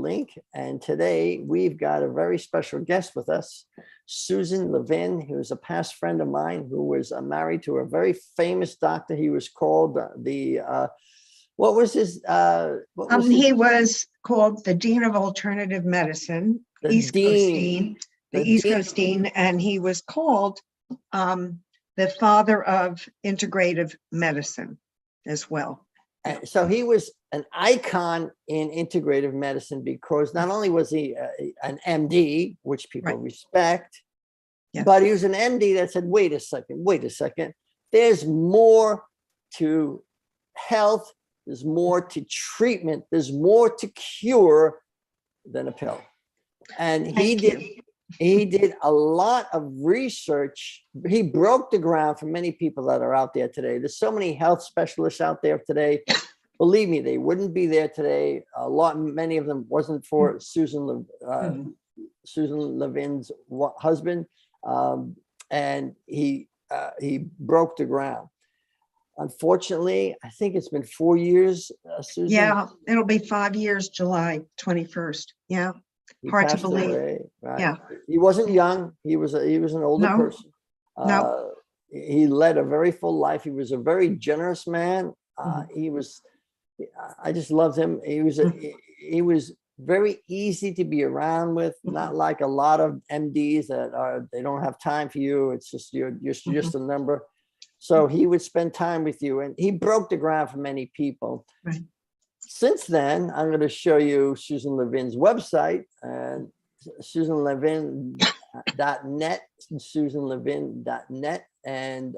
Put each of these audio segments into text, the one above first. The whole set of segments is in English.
link. And today we've got a very special guest with us, Susan Levin, who's a past friend of mine who was married to a very famous doctor. He was called what was his? He was called the Dean of Alternative Medicine, the East Coast Dean, and he was called the father of integrative medicine as well. So he was an icon in integrative medicine because not only was he an MD, which people respect, but he was an MD that said, wait a second, there's more to health, there's more to treatment, there's more to cure than a pill. And he did a lot of research. He broke the ground for many people that are out there today. There's so many health specialists out there today. Believe me, they wouldn't be there today. Many of them wasn't for Susan Levin's husband, and he broke the ground. Unfortunately, I think it's been 4 years, Susan. Yeah, it'll be 5 years, July 21st. Yeah. Hard to believe. Away, right? Yeah. He wasn't young. He was an older person. He led a very full life. He was a very generous man. I just loved him. He was very easy to be around with, not like a lot of MDs they don't have time for you. It's just you're just a number. So he would spend time with you, and he broke the ground for many people. Right. Since then, I'm going to show you Susan Levin's website, and SusanLevin.net, SusanLevin.net, and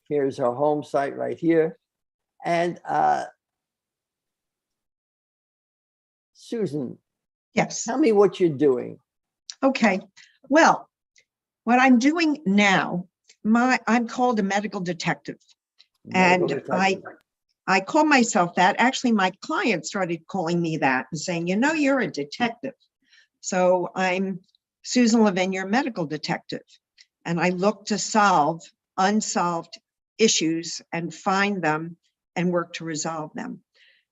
here's her home site right here. And Susan, yes, tell me what you're doing. Okay, well, what I'm doing now, I'm called a medical detective. I call myself that. Actually, my client started calling me that and saying, you know, you're a detective. So I'm Susan Levin, your medical detective. And I look to solve unsolved issues and find them and work to resolve them.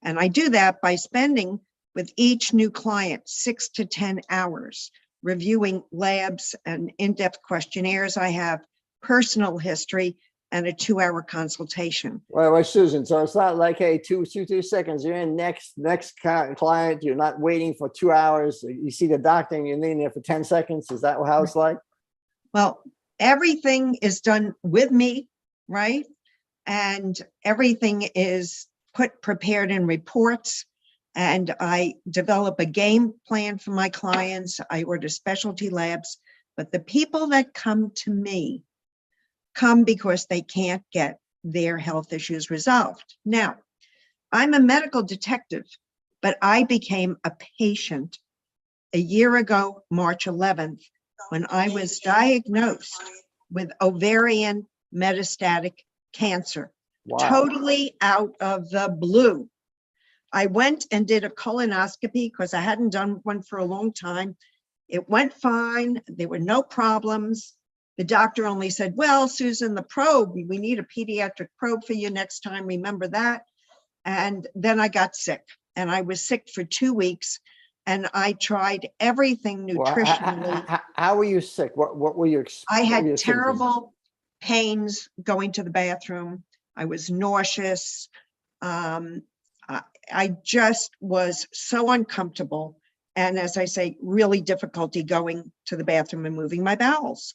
And I do that by spending with each new client 6 to 10 hours reviewing labs and in-depth questionnaires. I have personal history and a 2-hour consultation. Well, Susan, so it's not like, hey, two seconds, you're in next client, you're not waiting for 2 hours. You see the doctor and you're in there for 10 seconds. Is that how it's like? Well, everything is done with me, right? And everything is prepared in reports. And I develop a game plan for my clients. I order specialty labs, but the people that come to me come because they can't get their health issues resolved. Now, I'm a medical detective, but I became a patient a year ago, March 11th, when I was diagnosed with ovarian metastatic cancer. Wow. Totally out of the blue. I went and did a colonoscopy because I hadn't done one for a long time. It went fine. There were no problems. The doctor only said, well, Susan, the probe, we need a pediatric probe for you next time. Remember that? And then I got sick, and I was sick for 2 weeks, and I tried everything nutritionally. Well, how were you sick? What were your I had terrible pains going to the bathroom. I was nauseous. I just was so uncomfortable. And as I say, really difficulty going to the bathroom and moving my bowels.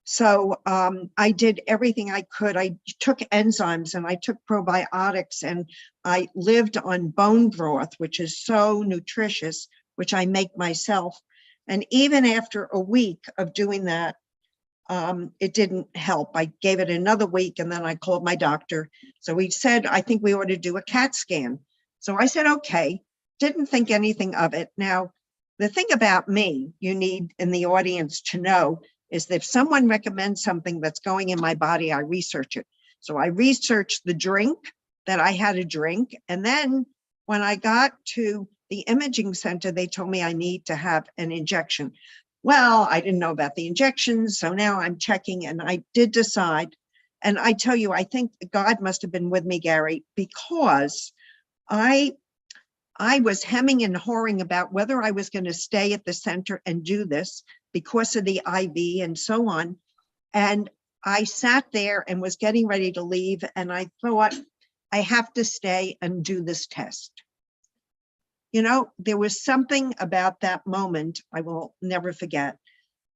So I did everything I could. I took enzymes and I took probiotics, and I lived on bone broth, which is so nutritious, which I make myself. And even after a week of doing that, it didn't help. I gave it another week, and then I called my doctor. So he said, I think we ought to do a CAT scan. So I said, okay, didn't think anything of it. Now, the thing about me, you need in the audience to know, is that if someone recommends something that's going in my body, I research it. So I researched the drink that I had to drink. And then when I got to the imaging center, they told me I need to have an injection. Well, I didn't know about the injections. So now I'm checking, and I did decide. And I tell you, I think God must have been with me, Gary, because I I was hemming and hawing about whether I was going to stay at the center and do this because of the IV and so on. And I sat there and was getting ready to leave. And I thought, I have to stay and do this test. You know, there was something about that moment I will never forget.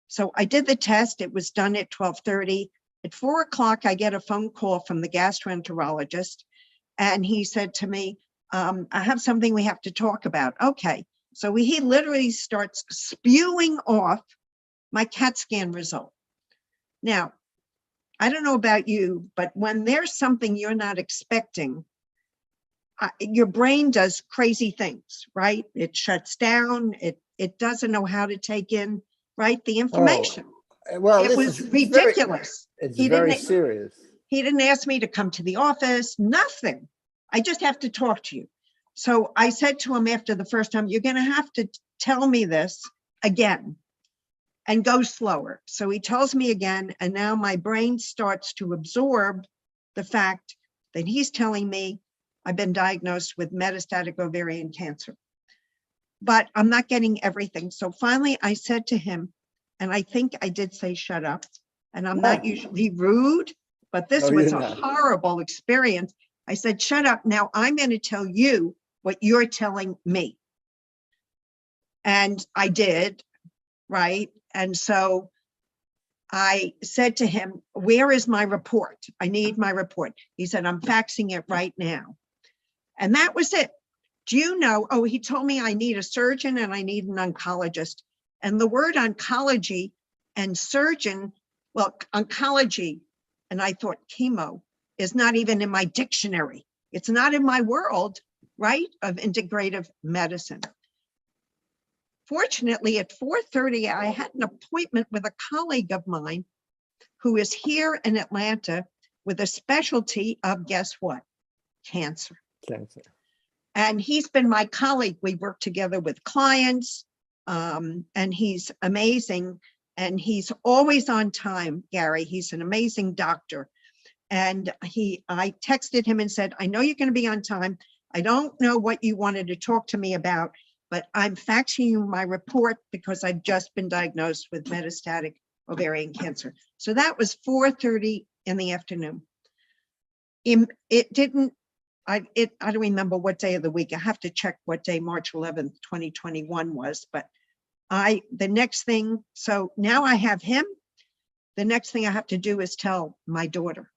So I did the test. It was done at 12:30. At 4 o'clock, I get a phone call from the gastroenterologist. And he said to me, I have something we have to talk about. Okay. So he literally starts spewing off my CAT scan result. Now, I don't know about you, but when there's something you're not expecting, your brain does crazy things, right? It shuts down. It doesn't know how to take in, right, the information. Well, it was ridiculous. It's very serious. He didn't ask me to come to the office, nothing. I just have to talk to you. So I said to him after the first time, you're going to have to tell me this again and go slower. So he tells me again, and now my brain starts to absorb the fact that he's telling me I've been diagnosed with metastatic ovarian cancer, but I'm not getting everything. So finally I said to him, and I think I did say, shut up. And I'm not usually rude, but this was a horrible experience. I said, shut up. Now I'm going to tell you what you're telling me. And I did, right? And so I said to him, where is my report? I need my report. He said, I'm faxing it right now. And that was it. Do you know, he told me I need a surgeon and I need an oncologist. And the word oncology and surgeon, well, oncology, and I thought chemo is not even in my dictionary. It's not in my world, right, of integrative medicine. Fortunately, at 4:30, I had an appointment with a colleague of mine who is here in Atlanta with a specialty of, guess what? Cancer. And he's been my colleague. We work together with clients, and he's amazing. And he's always on time, Gary. He's an amazing doctor. And I texted him and said, I know you're going to be on time. I don't know what you wanted to talk to me about, but I'm faxing you my report because I've just been diagnosed with metastatic ovarian cancer. So that was 4:30 in the afternoon. I don't remember what day of the week. I have to check what day March 11th, 2021 was, but the next thing, so now I have him. The next thing I have to do is tell my daughter,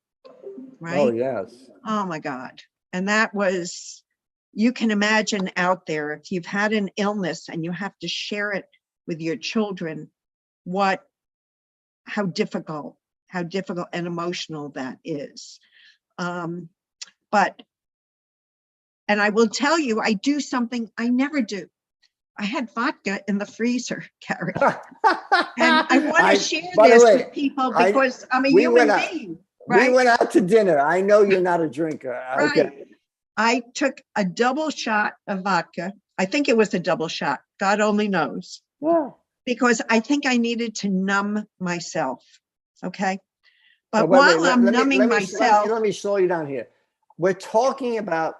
right? Oh, yes. Oh my God. And that was, you can imagine out there, if you've had an illness and you have to share it with your children, how difficult and emotional that is. And I will tell you, I do something I never do. I had vodka in the freezer, Gary. And I want to share this with people because I'm a human being. Right? We went out to dinner. I know you're not a drinker. Right. Okay. I took a double shot of vodka. I think it was a double shot. God only knows. Yeah. Because I think I needed to numb myself. Okay. But while I'm numbing myself. Let me slow you down here. We're talking about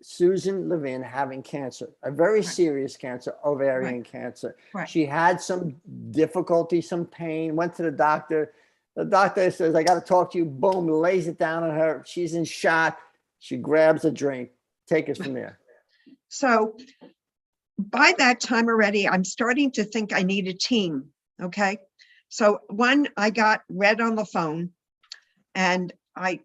Susan Levin having cancer, a very serious cancer, ovarian cancer. Right. She had some difficulty, some pain, went to the doctor. The doctor says, I got to talk to you. Boom, lays it down on her. She's in shock. She grabs a drink. Take us from there. So by that time already, I'm starting to think I need a team. Okay. So I got Red on the phone and I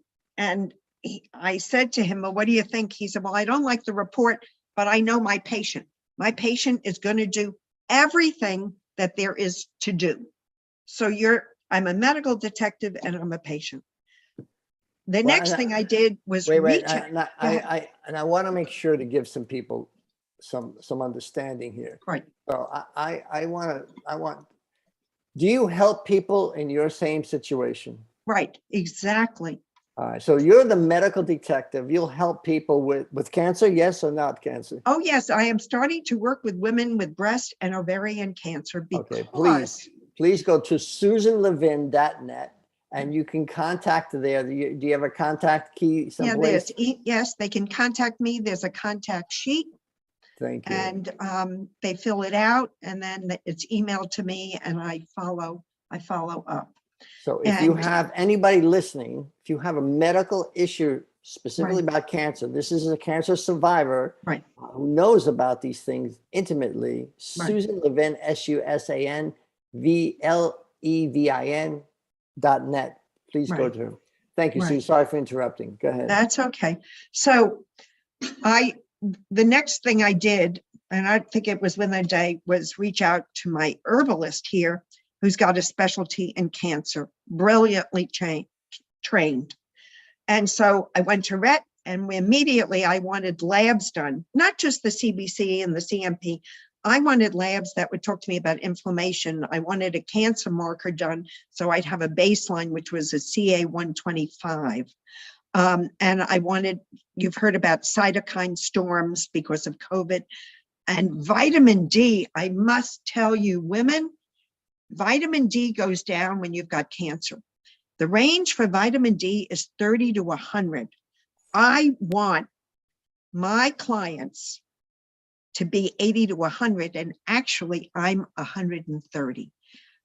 said to him, well, what do you think? He said, well, I don't like the report, but I know my patient. My patient is going to do everything that there is to do. So I'm a medical detective and I'm a patient. The next thing I did was wait. I want to make sure to give some people some understanding here. Right. So I want, do you help people in your same situation? Right, exactly. So you're the medical detective. You'll help people with cancer, yes or not cancer? Oh, yes. I am starting to work with women with breast and ovarian cancer because... Okay, please go to susanlevin.net and you can contact her there. Do you have a contact key someplace? Yeah, yes, they can contact me. There's a contact sheet Thank you. And they fill it out, and then it's emailed to me, and I follow up. So if you And- have anybody listening, if you have a medical issue specifically Right. about cancer, this is a cancer survivor Right. who knows about these things intimately. Right. Susan Levin, SusanLevin.net. Please go Right. to her. Thank you, Right. Susan. Sorry for interrupting. Go ahead. That's okay. So the next thing I did, and I think it was within a day, was reach out to my herbalist here, who's got a specialty in cancer, brilliantly trained. And so I went to Rhett, and immediately I wanted labs done, not just the CBC and the CMP. I wanted labs that would talk to me about inflammation. I wanted a cancer marker done, so I'd have a baseline, which was a CA 125. And I wanted, you've heard about cytokine storms because of COVID, and vitamin D. I must tell you, women, vitamin D goes down when you've got cancer. The range for vitamin D is 30 to 100. I want my clients to be 80 to 100, and actually I'm 130.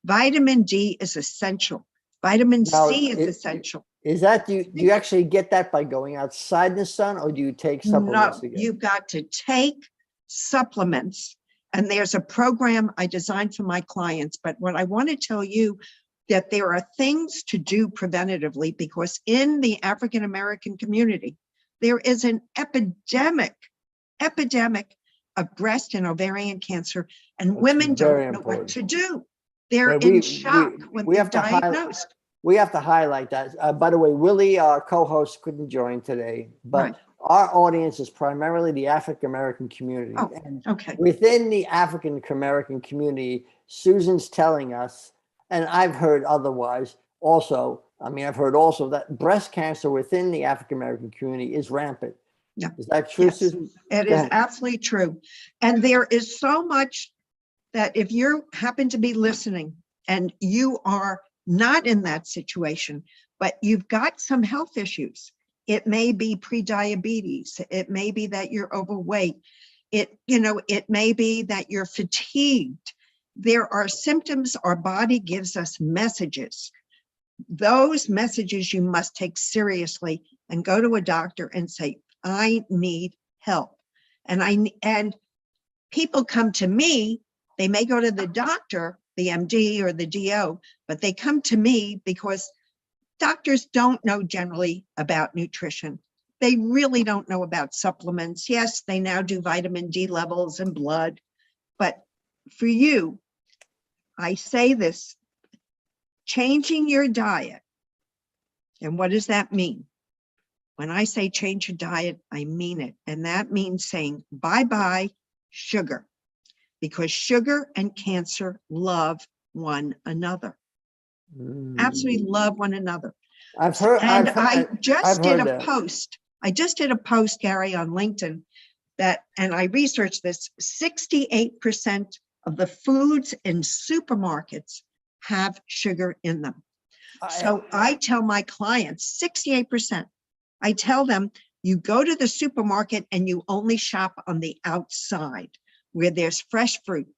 Vitamin D is essential. Vitamin Now, C is essential. Is that, do you actually get that by going outside in the sun, or do you take supplements No, again? you've got to take supplements, and there's a program I designed for my clients. But what I want to tell you, that there are things to do preventatively, because in the African American community, there is an epidemic of breast and ovarian cancer, and That's women very don't know what important. to do. They're Well, in shock when we they're have to highlight- diagnosed. We have to highlight that. By the way, Willie, our co-host, couldn't join today, but Right. our audience is primarily the African American community. Oh, And okay. within the African American community, Susan's telling us, and I've heard otherwise also, I've heard also that breast cancer within the African American community is rampant. Yeah. Is that true, Yes, Susan? it Go is ahead. absolutely true. And there is so much that if you happen to be listening and you are not in that situation, but you've got some health issues, it may be pre-diabetes, it may be that you're overweight, it may be that you're fatigued. There are symptoms. Our body gives us messages. Those messages you must take seriously and go to a doctor and say, I need help. And people come to me, they may go to the doctor, the MD or the DO, but they come to me because doctors don't know generally about nutrition. They really don't know about supplements. Yes, they now do vitamin D levels and blood, but for you, I say this, changing your diet. And what does that mean? When I say change your diet, I mean it. And that means saying bye-bye sugar, because sugar and cancer love one another. Absolutely love one another. I just did a post, Gary, on LinkedIn and I researched this, 68% of the foods in supermarkets have sugar in them. So I tell my clients, 68%, I tell them, you go to the supermarket and you only shop on the outside where there's fresh fruit,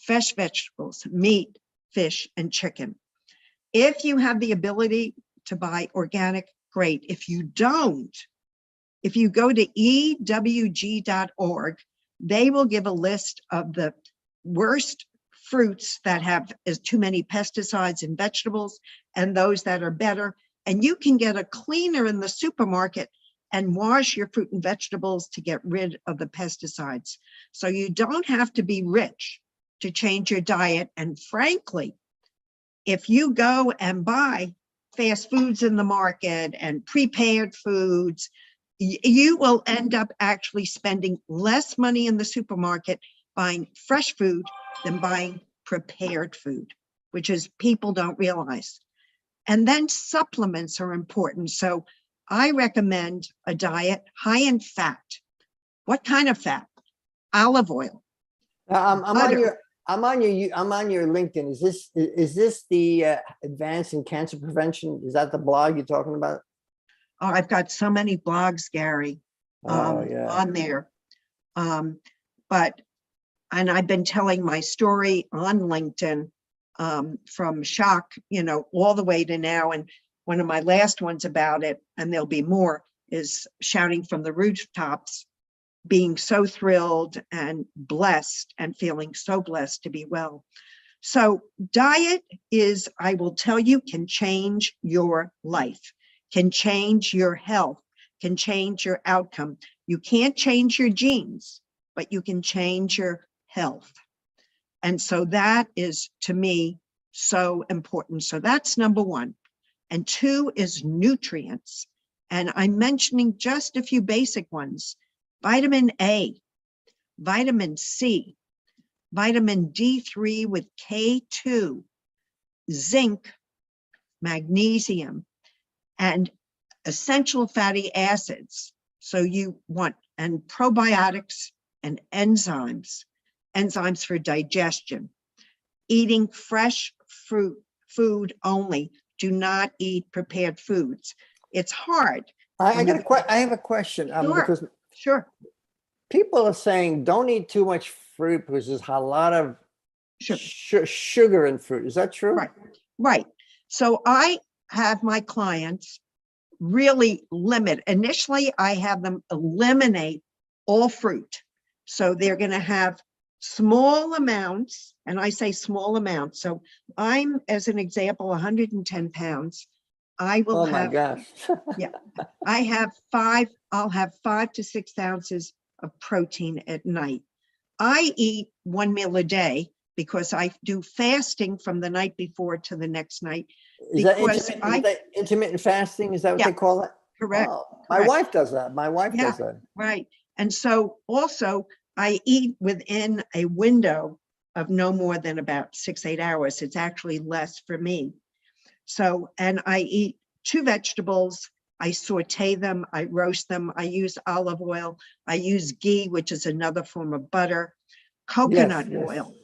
fresh vegetables, meat, fish, and chicken. If you have the ability to buy organic, great. If you don't, if you go to ewg.org, they will give a list of the worst fruits that have too many pesticides in vegetables and those that are better. And you can get a cleaner in the supermarket and wash your fruit and vegetables to get rid of the pesticides. So you don't have to be rich to change your diet. And frankly, if you go and buy fast foods in the market and prepared foods, you will end up actually spending less money in the supermarket buying fresh food than buying prepared food, which is people don't realize. And then supplements are important. So I recommend a diet high in fat. What kind of fat? Olive oil. I'm on your LinkedIn. Is this the Advance in Cancer Prevention? Is that the blog you're talking about? Oh, I've got so many blogs, Gary, Yeah. on there. But and I've been telling my story on LinkedIn, from shock, all the way to now. And one of my last ones about it, and there'll be more, is shouting from the rooftops, being so thrilled and blessed and feeling so blessed to be well. So diet is, I will tell you, can change your life, can change your health, can change your outcome. You can't change your genes, but you can change your health. And so that is, to me, so important. So that's number one. And two is nutrients. And I'm mentioning just a few basic ones: vitamin A, vitamin C, vitamin D3 with K2, zinc, magnesium, and essential fatty acids. So you want, and probiotics and enzymes for digestion. Eating fresh food only. Do not eat prepared foods. It's hard. I have a question. Because Sure. people are saying don't eat too much fruit because there's a lot of sugar in fruit. Is that true? Right. So I have my clients really limit. Initially, I have them eliminate all fruit. So they're going to have small amounts, and I say small amounts. So I'm, as an example, 110 pounds. I will Oh my gosh. Yeah, I'll have 5 to 6 ounces of protein at night. I eat one meal a day because I do fasting from the night before to the next night. Is that intermittent fasting? Is that what they call it? Correct. Oh, my wife does that. Does that. Right. And so also I eat within a window of no more than about 6-8 hours. It's actually less for me. So, and I eat 2 vegetables. I saute them, I roast them, I use olive oil, I use ghee, which is another form of butter, coconut oil.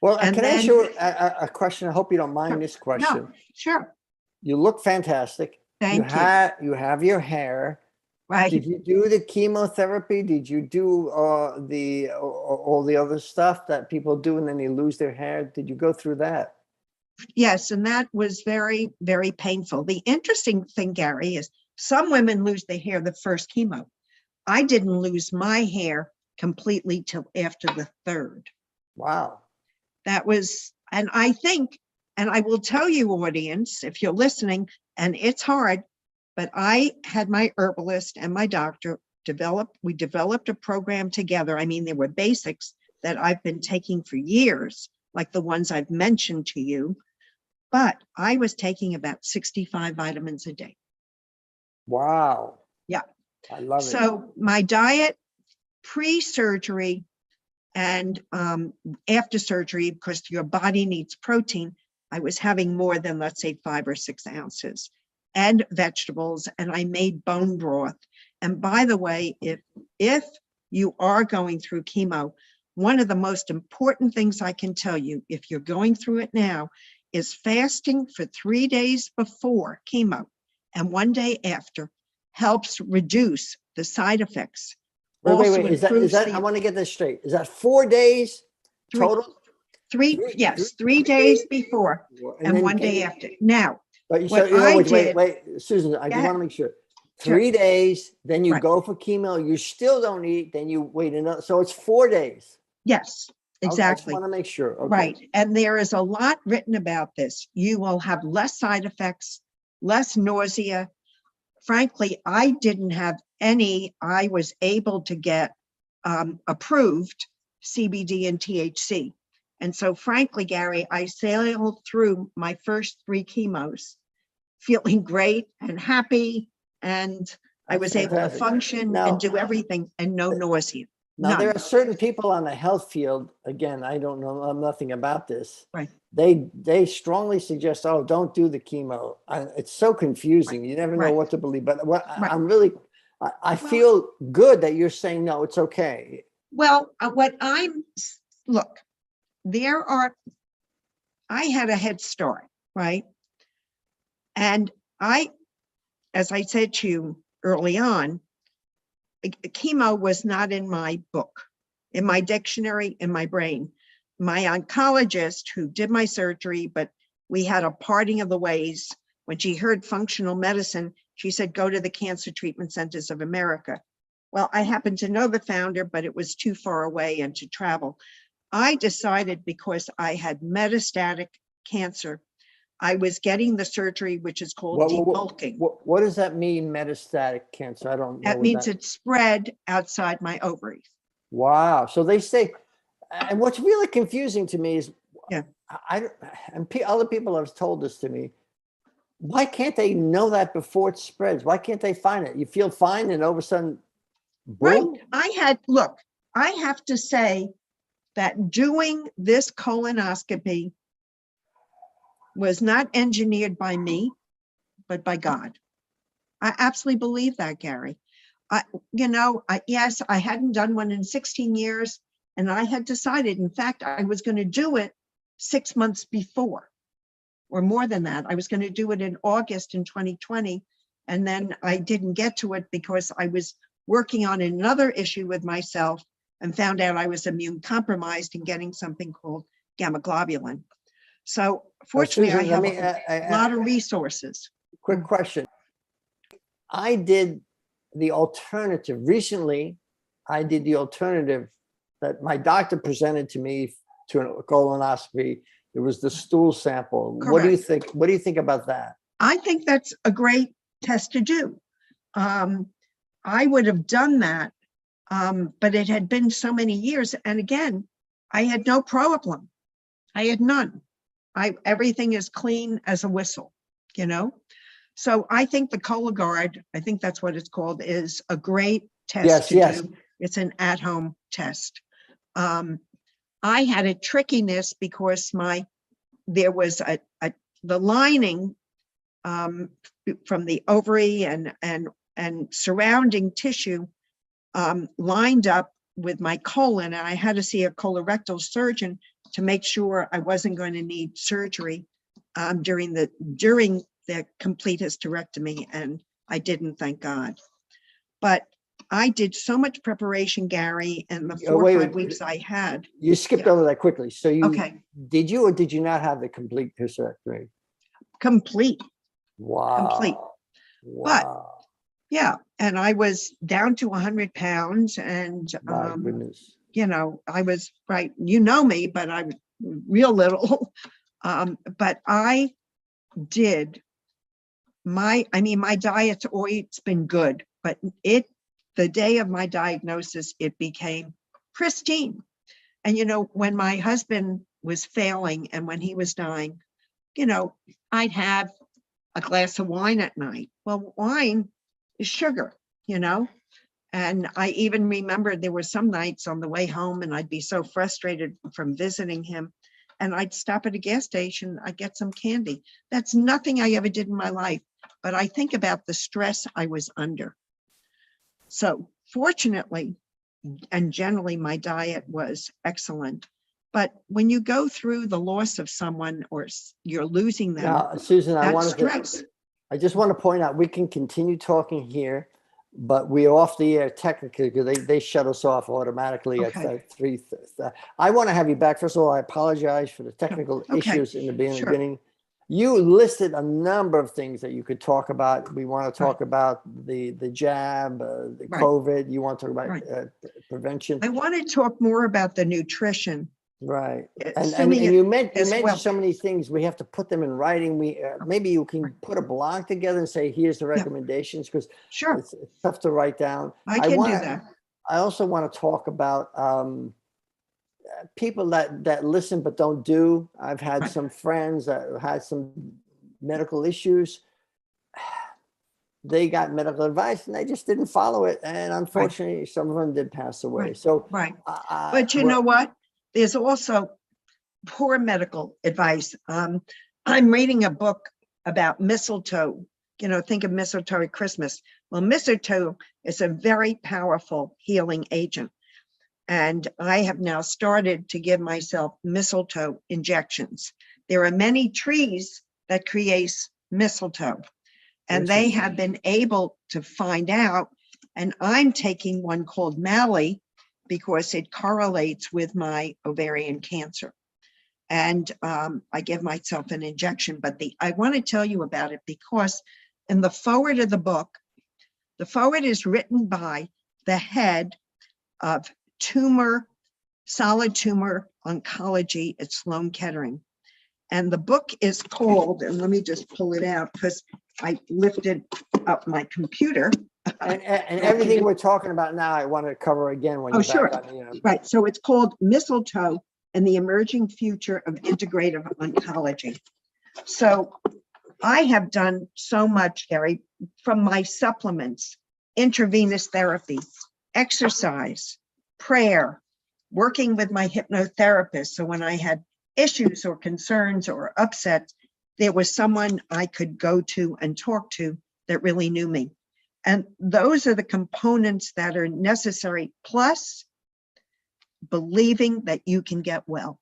Well, can I ask you a question? I hope you don't mind this question. No, sure. You look fantastic. Thank you. You have your hair. Right. Did you do the chemotherapy? Did you do all the other stuff that people do and then they lose their hair? Did you go through that? Yes, and that was very, very painful. The interesting thing, Gary, is some women lose their hair the first chemo. I didn't lose my hair completely till after the 3rd. Wow. That was, and I think, and I will tell you, audience, if you're listening, and it's hard, but I had my herbalist and my doctor we developed a program together. I mean, there were basics that I've been taking for years, like the ones I've mentioned to you, but I was taking about 65 vitamins a day. Wow. Yeah. I love it. So my diet pre-surgery and after surgery, because your body needs protein, I was having more than, let's say, 5 or 6 ounces, and vegetables, and I made bone broth. And by the way, if you are going through chemo, one of the most important things I can tell you, if you're going through it now, is fasting for 3 days before chemo and 1 day after helps reduce the side effects. Wait. Is that I want to get this straight. Is that 4 days total? 3 days before and 1 day after. Now, wait, Susan, I just want to make sure. 3 days, then you go for chemo, you still don't eat, then you wait another. So it's 4 days. Yes, exactly. I just want to make sure. Okay. Right. And there is a lot written about this. You will have less side effects, less nausea. Frankly, I didn't have any. I was able to get approved CBD and THC. And so frankly, Gary, I sailed through my first 3 chemos feeling great and happy. And I was able to function and do everything and no nausea. Now, there are certain people on the health field, again, I don't know nothing about this. Right. They strongly suggest, oh, don't do the chemo. It's so confusing. You never know what to believe. But I feel good that you're saying, no, it's okay. Well, look, I had a head start, right? And as I said to you early on, chemo was not in my book. in my dictionary, in my brain. My oncologist who did my surgery, but we had a parting of the ways. When she heard functional medicine, she said, go to the Cancer Treatment Centers of America. Well, I happened to know the founder, but it was too far away and to travel. I decided, because I had metastatic cancer, I was getting the surgery, which is called debulking. What does that mean, metastatic cancer? I don't know. That means it spread outside my ovaries. Wow. So they say, and what's really confusing to me is, Yeah. Other people have told this to me, why can't they know that before it spreads? Why can't they find it? You feel fine and all of a sudden, boom. Right. I have to say that doing this colonoscopy was not engineered by me, but by God. I absolutely believe that, Gary. Yes, I hadn't done one in 16 years, and I had decided, in fact, I was going to do it 6 months before, or more than that. I was going to do it in August in 2020, and then I didn't get to it because I was working on another issue with myself and found out I was immune compromised and getting something called gamma globulin. So fortunately, Susan, I have a lot of resources. Quick question. I did the alternative. Recently, I did the alternative that my doctor presented to me to a colonoscopy. It was the stool sample. Correct. What do you think? What do you think about that? I think that's a great test to do. I would have done that, but it had been so many years. And again, I had no problem. I had none. Everything is clean as a whistle, you know? So I think the Cologuard, I think that's what it's called, is a great test to do. It's an at-home test. I had a trickiness because there was the lining from the ovary and surrounding tissue lined up with my colon, and I had to see a colorectal surgeon to make sure I wasn't going to need surgery during the complete hysterectomy, and I didn't, thank God. But I did so much preparation, Gary, and the 4 or 5 weeks I had. You skipped over that quickly. So did you or did you not have the complete hysterectomy? Complete. Wow. Complete. Wow. But yeah, and I was down to 100 pounds, and my goodness. You know, I was right. You know me, but I was real little. But I did my diet's always been good, but the day of my diagnosis, it became pristine. And, you know, when my husband was failing and when he was dying, you know, I'd have a glass of wine at night. Well, wine is sugar, you know, and I even remember there were some nights on the way home and I'd be so frustrated from visiting him, and I'd stop at a gas station, I'd get some candy. That's nothing I ever did in my life, but I think about the stress I was under. So fortunately, and generally my diet was excellent. But when you go through the loss of someone or you're losing them, now, Susan, I just want to point out, we can continue talking here, but we're off the air technically because they shut us off automatically at 3. I want to have you back. First of all, I apologize for the technical issues in the beginning. You listed a number of things that you could talk about. We want to talk about the jab, the COVID. You want to talk about prevention. I want to talk more about the nutrition. Right. And you mentioned so many things. We have to put them in writing. Maybe you can put a blog together and say, here's the recommendations, because it's tough to write down. I can do that. I also want to talk about people that listen but don't do. I've had some friends that had some medical issues. They got medical advice and they just didn't follow it. And unfortunately, some of them did pass away. So, but you know what? There's also poor medical advice. I'm reading a book about mistletoe. You know, think of mistletoe at Christmas. Well, mistletoe is a very powerful healing agent. And I have now started to give myself mistletoe injections. There are many trees that create mistletoe, and they have been able to find out, and I'm taking one called Mali, because it correlates with my ovarian cancer. And I give myself an injection, but I want to tell you about it because in the forward of the book, the forward is written by the head of solid tumor oncology at Sloan Kettering. And the book is called, and let me just pull it out because I lifted up my computer. And everything we're talking about now, I want to cover again when you're back on the, Right. So it's called Mistletoe and the Emerging Future of Integrative Oncology. So I have done so much, Gary, from my supplements, intravenous therapy, exercise, prayer, working with my hypnotherapist. So when I had issues or concerns or upsets, there was someone I could go to and talk to that really knew me. And those are the components that are necessary, plus believing that you can get well.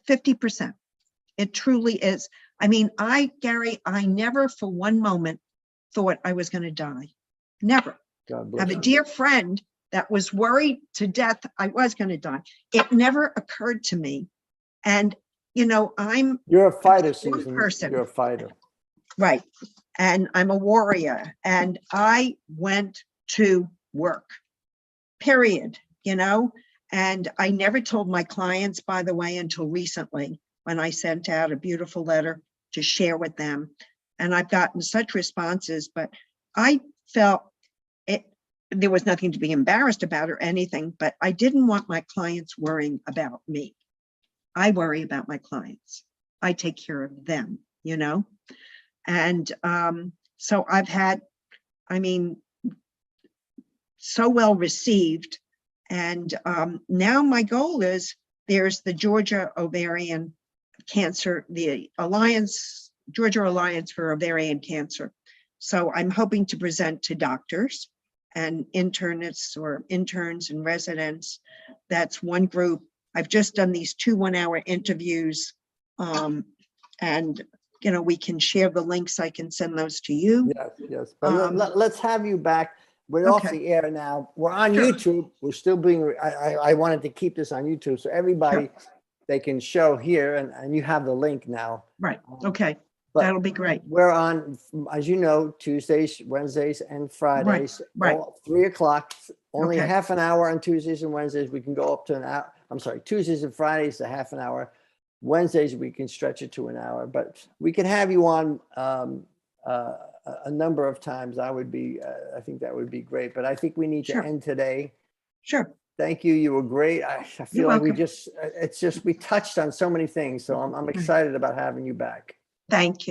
50%. It truly is. I mean, Gary, I never for one moment thought I was going to die. Never. God I have bless a you. dear friend that was worried to death I was going to die. It never occurred to me. And, you know, You're a fighter, a strong Susan. person. You're a fighter. Right. And I'm a warrior. And I went to work, period, you know. And I never told my clients, by the way, until recently, when I sent out a beautiful letter to share with them. And I've gotten such responses, but I felt there was nothing to be embarrassed about or anything, but I didn't want my clients worrying about me. I worry about my clients. I take care of them, you know? And so I've had, I mean, so well received. And now my goal is, there's the Georgia Ovarian Cancer, the Georgia Alliance for Ovarian Cancer. So I'm hoping to present to doctors and internists or interns and residents. That's one group. I've just done these 2 one-hour interviews, and you know, we can share the links. I can send those to you. Yes, yes. But let's have you back. We're off the air now. We're on YouTube. We're still being, I wanted to keep this on YouTube so everybody, they can show here, and you have the link now. Right. Okay. But that'll be great. We're on, as you know, Tuesdays, Wednesdays, and Fridays. Right. All 3 o'clock. Only half an hour on Tuesdays and Wednesdays. We can go up to an hour. I'm sorry, Tuesdays and Fridays to half an hour. Wednesdays we can stretch it to an hour. But we can have you on a number of times. I think that would be great. But I think we need to end today. Sure. Thank you. You were great. I feel like we touched on so many things. So I'm excited about having you back. Thank you.